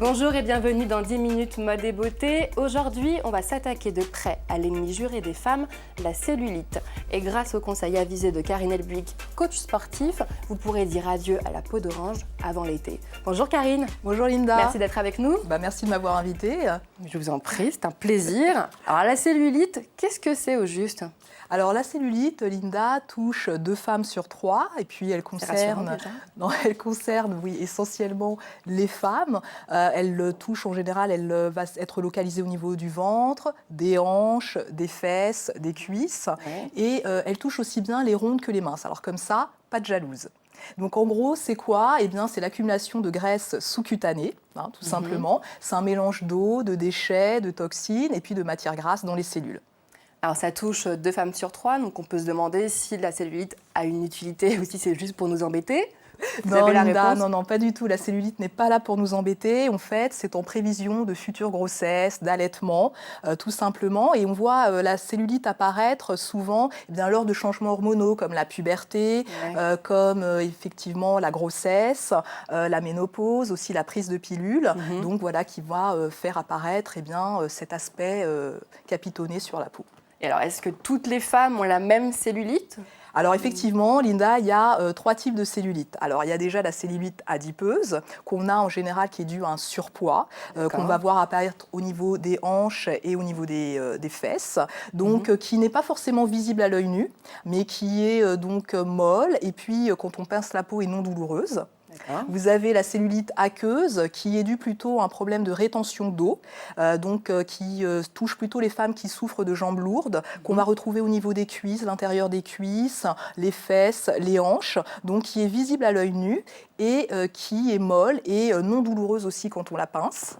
Bonjour et bienvenue dans 10 minutes mode et beauté. Aujourd'hui, on va s'attaquer de près à l'ennemi juré des femmes, la cellulite. Et grâce aux conseils avisés de Karine Elbuik, coach sportif, vous pourrez dire adieu à la peau d'orange avant l'été. Bonjour Karine. Bonjour Linda. Merci d'être avec nous. Merci de m'avoir invitée. Je vous en prie, c'est un plaisir. Alors la cellulite, qu'est-ce que c'est au juste ? Alors la cellulite, Linda, touche 2 femmes sur 3 et puis elle concerne, essentiellement les femmes. Elle touche en général, elle va être localisée au niveau du ventre, des hanches, des fesses, des cuisses et elle touche aussi bien les rondes que les minces. Alors comme ça, pas de jalouse. Donc en gros, c'est quoi ? Eh bien, c'est l'accumulation de graisse sous-cutanée, tout simplement. C'est un mélange d'eau, de déchets, de toxines et puis de matières grasses dans les cellules. Alors ça touche 2 femmes sur 3, donc on peut se demander si la cellulite a une utilité ou si c'est juste pour nous embêter. Non, Linda, non, pas du tout. La cellulite n'est pas là pour nous embêter. En fait, c'est en prévision de futures grossesses, d'allaitement, tout simplement. Et on voit la cellulite apparaître souvent lors de changements hormonaux comme la puberté, comme effectivement la grossesse, la ménopause, aussi la prise de pilules. Donc voilà, qui va faire apparaître cet aspect capitonné sur la peau. Et alors, est-ce que toutes les femmes ont la même cellulite ? Alors effectivement, Linda, il y a 3 types de cellulite. Alors il y a déjà la cellulite adipeuse qu'on a en général qui est due à un surpoids qu'on va voir apparaître au niveau des hanches et au niveau des fesses, donc qui n'est pas forcément visible à l'œil nu, mais qui est donc molle et puis quand on pince la peau est non douloureuse. Vous avez la cellulite aqueuse qui est due plutôt à un problème de rétention d'eau, qui touche plutôt les femmes qui souffrent de jambes lourdes, qu'on va retrouver au niveau des cuisses, l'intérieur des cuisses, les fesses, les hanches, donc qui est visible à l'œil nu et qui est molle et non douloureuse aussi quand on la pince.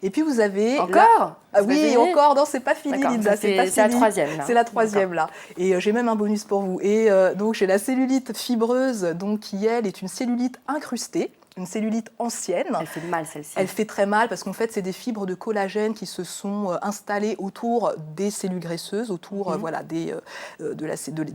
Et puis vous avez... Encore ? Oui, encore, non, c'est pas fini, Linda, c'est la troisième. C'est la troisième, là. Et j'ai même un bonus pour vous. Et donc, j'ai la cellulite fibreuse, donc, qui, elle, est une cellulite incrustée. Une cellulite ancienne. Elle fait mal, celle-ci. Elle fait très mal parce qu'en fait, c'est des fibres de collagène qui se sont installées autour des cellules graisseuses, autour des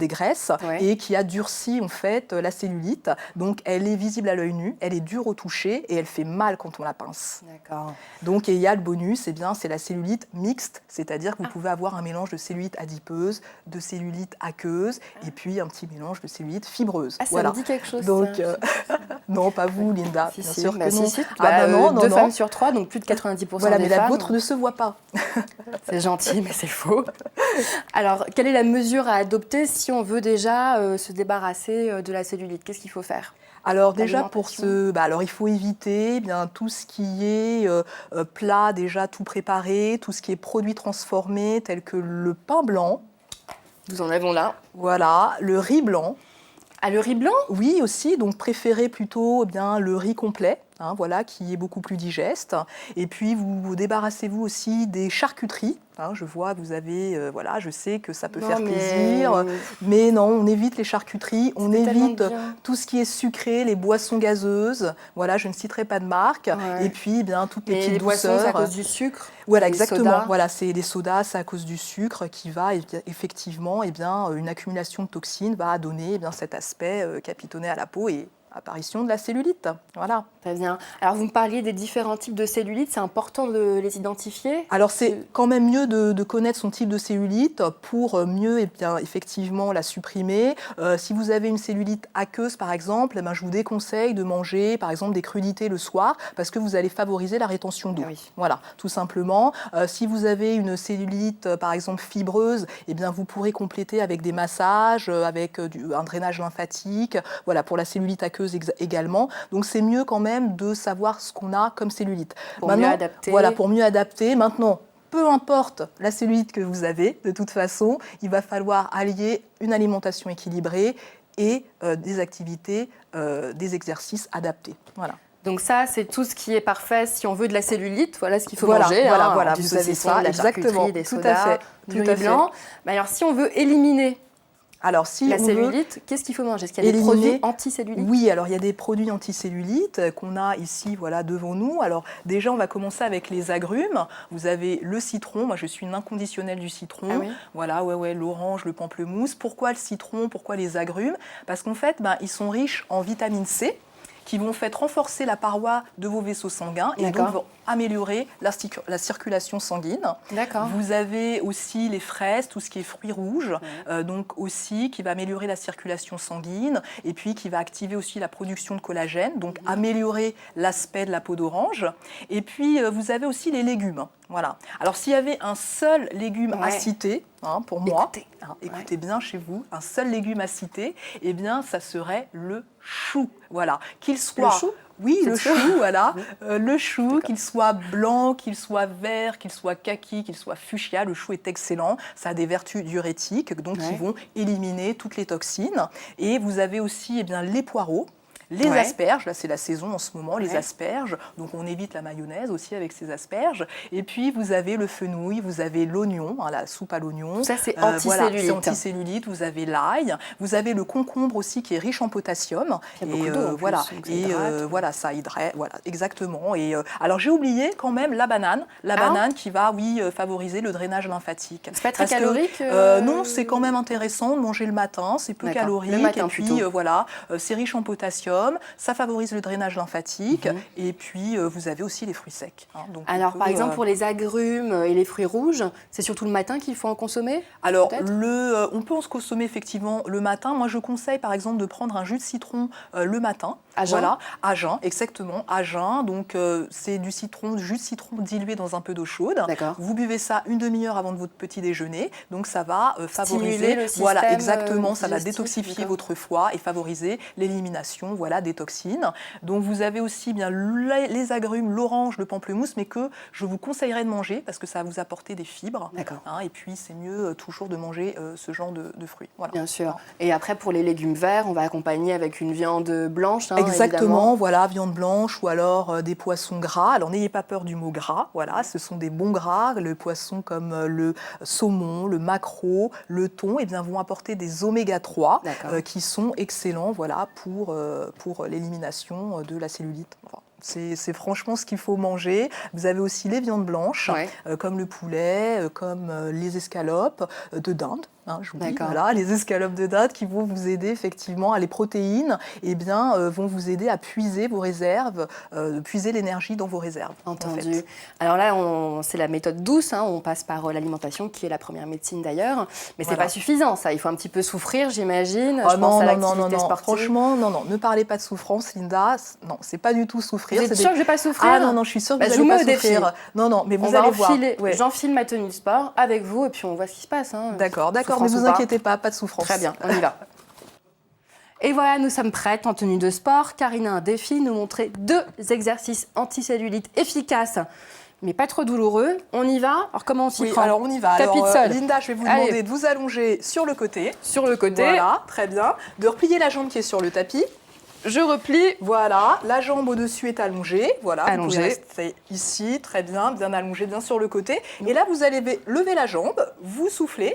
graisses, et qui a durci en fait la cellulite. Donc, elle est visible à l'œil nu, elle est dure au toucher et elle fait mal quand on la pince. D'accord. Donc, il y a le bonus, c'est la cellulite mixte, c'est-à-dire que vous pouvez avoir un mélange de cellulite adipeuse, de cellulite aqueuse, et puis un petit mélange de cellulite fibreuse. Ça me dit quelque chose. Donc, non, pas vous, Linda. Bien sûr que non. 2 femmes sur 3, donc plus de 90% des femmes. Mais la vôtre ne se voit pas. C'est gentil, mais c'est faux. Alors, quelle est la mesure à adopter si on veut déjà se débarrasser de la cellulite ? Qu'est-ce qu'il faut faire ? Alors déjà il faut éviter tout ce qui est plat déjà tout préparé, tout ce qui est produits transformés tels que le pain blanc. Nous en avons là. Voilà, le riz blanc. Ah, le riz blanc ? Oui, aussi, donc préférez plutôt le riz complet, qui est beaucoup plus digeste. Et puis, vous débarrassez-vous aussi des charcuteries. Je vois, vous avez, je sais que ça peut faire plaisir. Mais non, on évite les charcuteries, on évite tout ce qui est sucré, les boissons gazeuses. Voilà, je ne citerai pas de marque. Et puis, toutes les petites douceurs. Boissons, c'est à cause du sucre ? Voilà, exactement. Voilà, c'est les sodas, c'est à cause du sucre qui va effectivement, une accumulation de toxines va donner cet aspect capitonné à la peau et apparition de la cellulite. Voilà. Très bien. Alors, vous me parliez des différents types de cellulite. C'est important de les identifier ? Alors, c'est quand même mieux de connaître son type de cellulite pour mieux effectivement la supprimer. Si vous avez une cellulite aqueuse, par exemple, je vous déconseille de manger, par exemple, des crudités le soir parce que vous allez favoriser la rétention d'eau. Voilà, tout simplement. Si vous avez une cellulite, par exemple, fibreuse, vous pourrez compléter avec des massages, avec un drainage lymphatique. Voilà, pour la cellulite aqueuse également. Donc, c'est mieux quand même de savoir ce qu'on a comme cellulite. Pour mieux adapter. Voilà, pour mieux adapter. Maintenant, peu importe la cellulite que vous avez, de toute façon, il va falloir allier une alimentation équilibrée et des activités, des exercices adaptés. Voilà. Donc ça, c'est tout ce qui est parfait si on veut de la cellulite. Voilà ce qu'il faut manger. Voilà, du vous avez saucisson, ça, de la charcuterie, des sodas, du riz blanc. Mais alors, si on veut éliminer la cellulite, qu'est-ce qu'il faut manger ? Est-ce qu'il y a des produits anticellulites ? Oui, alors il y a des produits anticellulites qu'on a ici devant nous. Alors déjà, on va commencer avec les agrumes. Vous avez le citron. Moi, je suis une inconditionnelle du citron. Ah oui ? Voilà, l'orange, le pamplemousse. Pourquoi le citron ? Pourquoi les agrumes ? Parce qu'en fait, ils sont riches en vitamine C qui vont renforcer la paroi de vos vaisseaux sanguins et donc améliorer la circulation sanguine. D'accord. Vous avez aussi les fraises, tout ce qui est fruits rouges, donc aussi qui va améliorer la circulation sanguine et puis qui va activer aussi la production de collagène, donc améliorer l'aspect de la peau d'orange. Et puis vous avez aussi les légumes. Voilà. Alors s'il y avait un seul légume à citer, pour moi, écoutez bien chez vous, un seul légume à citer, eh bien ça serait le chou. Voilà. Qu'il soit... Le chou ? Oui, le chou, voilà. Le chou, qu'il soit blanc, qu'il soit vert, qu'il soit kaki, qu'il soit fuchsia, le chou est excellent. Ça a des vertus diurétiques, donc qui vont éliminer toutes les toxines. Et vous avez aussi les poireaux. Les asperges, là c'est la saison en ce moment, les asperges, donc on évite la mayonnaise aussi avec ces asperges. Et puis vous avez le fenouil, vous avez l'oignon, la soupe à l'oignon. Ça c'est anticellulite. Voilà, c'est anticellulite, vous avez l'ail, vous avez le concombre aussi qui est riche en potassium. Il y a beaucoup d'eau voilà, voilà, ça hydrate, voilà, exactement. Et alors j'ai oublié quand même la banane qui va, favoriser le drainage lymphatique. C'est pas très calorique Non, c'est quand même intéressant de manger le matin, c'est peu calorique. Le matin, et puis c'est riche en potassium. Ça favorise le drainage lymphatique et puis vous avez aussi les fruits secs. Donc alors par exemple pour les agrumes et les fruits rouges, c'est surtout le matin qu'il faut en consommer? Alors on peut en consommer effectivement le matin. Moi je conseille par exemple de prendre un jus de citron le matin. À jeun? Voilà, à jeun, exactement, à jeun. Donc c'est du jus de citron dilué dans un peu d'eau chaude. Vous buvez ça une demi-heure avant de votre petit déjeuner. Donc ça va favoriser le système, exactement, ça va détoxifier votre foie et favoriser l'élimination des toxines. Donc vous avez aussi les agrumes, l'orange, le pamplemousse, mais que je vous conseillerais de manger parce que ça va vous apporter des fibres. Et puis c'est mieux toujours de manger ce genre de fruits. Voilà. Bien sûr. Et après pour les légumes verts, on va accompagner avec une viande blanche. Exactement, voilà, viande blanche ou alors des poissons gras. Alors n'ayez pas peur du mot gras, voilà, ce sont des bons gras. Le poisson comme le saumon, le maquereau, le thon, vont apporter des oméga 3 qui sont excellents pour l'élimination de la cellulite. C'est franchement ce qu'il faut manger. Vous avez aussi les viandes blanches, comme le poulet, comme les escalopes de dinde. Je vous dis, les escalopes de dinde qui vont vous aider effectivement, les protéines, vont vous aider à puiser vos réserves, puiser l'énergie dans vos réserves. Entendu. En fait. Alors là, c'est la méthode douce, on passe par l'alimentation qui est la première médecine d'ailleurs, mais c'est pas suffisant ça, il faut un petit peu souffrir j'imagine, je pense à l'activité sportive. Franchement, non, ne parlez pas de souffrance Linda, non, c'est pas du tout souffrir. Vous êtes sûre que je vais pas souffrir? Ah non, je suis sûre que vous allez pas souffrir. Non, mais vous allez voir. J'enfile ma tenue de sport avec vous et puis on voit ce qui se passe. D'accord, mais ne vous inquiétez pas de souffrance. Très bien, on y va. Et voilà, nous sommes prêtes en tenue de sport. Karine a un défi, nous montrer 2 exercices anticellulite efficaces, mais pas trop douloureux. On y va? Alors comment on s'y prend? Alors on y va. Tapis de sol. Linda, je vais vous demander de vous allonger sur le côté. Sur le côté. Voilà, très bien. De replier la jambe qui est sur le tapis. Je replie. Voilà, la jambe au-dessus est allongée. Voilà, allongée. Vous pouvez rester ici, très bien, bien allongée, bien sur le côté. Et là, vous allez lever la jambe, vous soufflez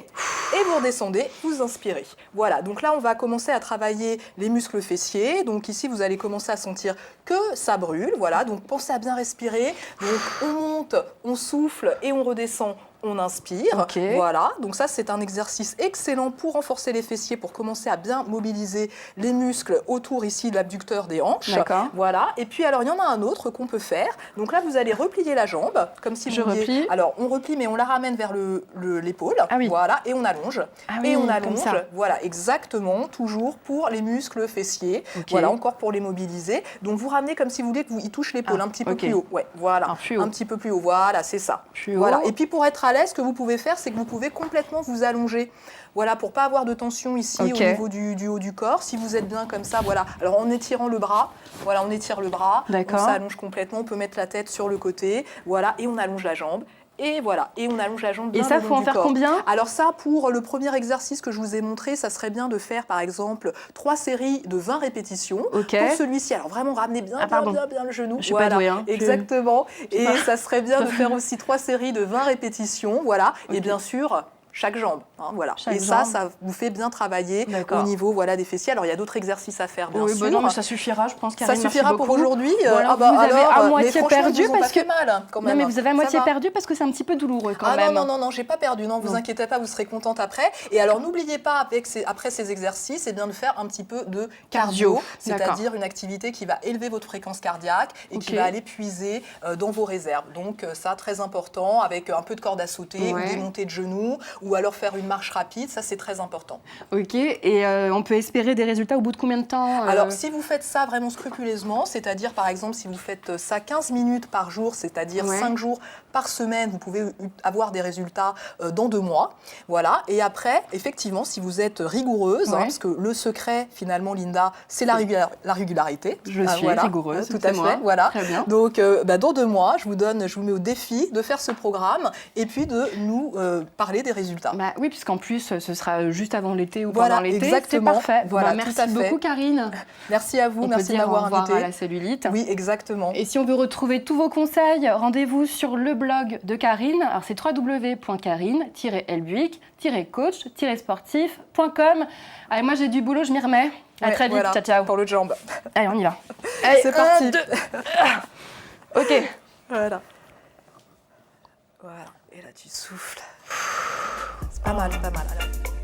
et vous redescendez, vous inspirez. Voilà, donc là, on va commencer à travailler les muscles fessiers. Donc ici, vous allez commencer à sentir que ça brûle. Voilà, donc pensez à bien respirer. Donc on monte, on souffle et on redescend. On inspire, voilà, donc ça c'est un exercice excellent pour renforcer les fessiers, pour commencer à bien mobiliser les muscles autour ici de l'abducteur des hanches. Voilà, et puis alors il y en a un autre qu'on peut faire, donc là vous allez replier la jambe, comme si vous replie. Alors on replie mais on la ramène vers l'épaule, voilà, et on allonge, voilà, exactement, toujours pour les muscles fessiers, voilà, encore pour les mobiliser, donc vous ramenez comme si vous voulez qu'ils touchent l'épaule, un petit peu plus haut, voilà, un petit peu plus haut, voilà, c'est ça, voilà, et puis pour être à l'aise, ce que vous pouvez faire, c'est que vous pouvez complètement vous allonger. Voilà, pour pas avoir de tension ici au niveau du haut du corps. Si vous êtes bien comme ça, voilà. Alors en étirant le bras, voilà, on étire le bras, on s'allonge complètement, on peut mettre la tête sur le côté, voilà, et on allonge la jambe. Et voilà, et on allonge la jambe bien. Et ça, il faut en faire combien? Alors ça, pour le premier exercice que je vous ai montré, ça serait bien de faire par exemple 3 séries de 20 répétitions. Pour celui-ci, alors vraiment ramenez bien le genou. Je pas douée, exactement. Et ça serait bien de faire aussi 3 séries de 20 répétitions, voilà. Et bien sûr, chaque jambe. Hein, voilà. Chaque ça, jambe. ça vous fait bien travailler D'accord. au niveau des fessiers. Alors, il y a d'autres exercices à faire, bien Oui, sûr. bah non, mais ça suffira, je pense, Ça Karine. suffira merci pour beaucoup. aujourd'hui. Voilà, vous avez à mais moitié franchement, perdu ils vous ont parce pas que... fait mal, quand même. Non, mais vous avez à Ça moitié va. perdu parce que c'est un petit peu douloureux quand Ah même. non, j'ai pas perdu. Non, vous inquiétez pas, vous serez contente après. Et alors, n'oubliez pas, après ces exercices, de faire un petit peu de cardio, c'est-à-dire une activité qui va élever votre fréquence cardiaque et qui va aller puiser dans vos réserves. Donc, ça, très important, avec un peu de corde à sauter ou des montées de genoux, ou alors faire une marche rapide, ça, c'est très important. Ok, et on peut espérer des résultats au bout de combien de temps Alors, si vous faites ça vraiment scrupuleusement, c'est-à-dire, par exemple, si vous faites ça 15 minutes par jour, c'est-à-dire 5 jours par semaine, vous pouvez avoir des résultats dans 2 mois. Voilà. Et après, effectivement, si vous êtes rigoureuse, parce que le secret, finalement, Linda, c'est la régularité. Je suis rigoureuse, tout à fait. Voilà. Très bien. Donc, dans 2 mois, je vous mets au défi de faire ce programme et puis de nous parler des résultats. Bah, oui, puisqu'en plus, ce sera juste avant l'été ou pendant l'été. Exactement. C'est parfait. Voilà, merci beaucoup, Karine. Merci à vous. Merci de m'avoir invité. À la cellulite. Oui, exactement. Et si on veut retrouver tous vos conseils, rendez-vous sur le blog de Karine. Alors, c'est www.karine-elbuic-coach-sportif.com. Allez, moi, j'ai du boulot, je m'y remets. À très vite. Ciao, ciao. Pour l'autre jambe. Allez, on y va. C'est parti. 1, 2. Ok. Voilà. Voilà. Et là, tu souffles. C'est pas mal, pas mal. Alors.